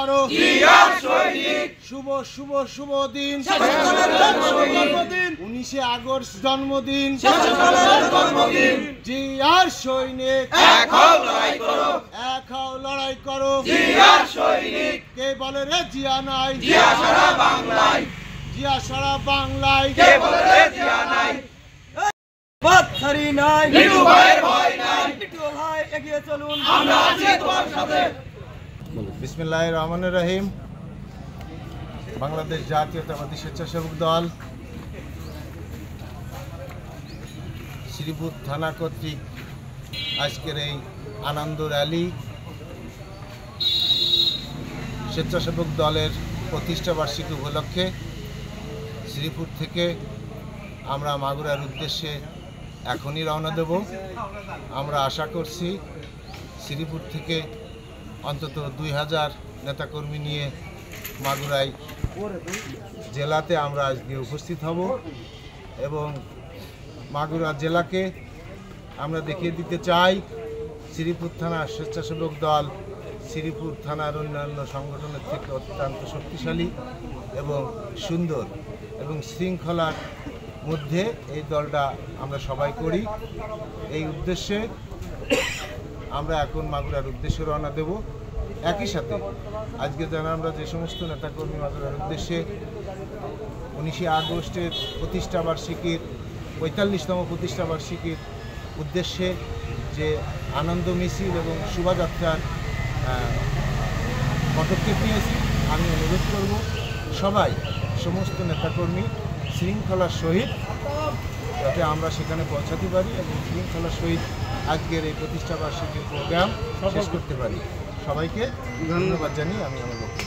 করো শুভ শুভ শুভ দিন 19 আগস্ট জন্মদিন জিয়ার সৈনিক এক হও লড়াই করো কে বলে রে জিয়া নাই জিয়া সারা বাংলায় কে বলে রে জিয়া নাই বাদশাহী নাই লিটু ভাইয়ের ভয় নাই লিটু ভাই এগিয়ে চলুন আমরা আছি তোমার সাথে। বিসমিল্লাহির রহমানির রহিম। বাংলাদেশ জাতীয়তাবাদী স্বেচ্ছাসেবক দল শ্রীপুর থানা কর্তৃক আজকের এই আনন্দ র্যালি স্বেচ্ছাসেবক দলের প্রতিষ্ঠা বার্ষিকী উপলক্ষে শ্রীপুর থেকে আমরা মাগুরার উদ্দেশ্যে এখনই রওনা দেব। আমরা আশা করছি শ্রীপুর থেকে অন্তত 2000 নেতাকর্মী নিয়ে মাগুরাই জেলাতে আমরা আজকে উপস্থিত হব এবং মাগুরা জেলাকে আমরা দেখিয়ে দিতে চাই শ্রীপুর থানার স্বেচ্ছাসেবক দল শ্রীপুর থানার অন্যান্য সংগঠনের থেকে অত্যন্ত শক্তিশালী এবং সুন্দর এবং শৃঙ্খলার মধ্যে এই দলটা আমরা সবাই করি। এই উদ্দেশ্যে আমরা এখন মাগুরার উদ্দেশ্যে রওনা দেব। একই সাথে আজকে যেন আমরা যে সমস্ত নেতাকর্মী মাগুরার উদ্দেশ্যে 19 আগস্টের প্রতিষ্ঠা বার্ষিকীর 45তম প্রতিষ্ঠা বার্ষিকীর উদ্দেশ্যে যে আনন্দ মিছিল এবং শোভাযাত্রার পদক্ষেপ নিয়েছি, আমি অনুরোধ করব সবাই সমস্ত নেতাকর্মী শৃঙ্খলার সহিত যাতে আমরা সেখানে পৌঁছাতে পারি এবং শৃঙ্খলার সহিত আজকের এই প্রতিষ্ঠা বার্ষিকীর প্রোগ্রাম শেষ করতে পারি। সবাইকে ধন্যবাদ জানিয়ে আমি আমার বক্তব্য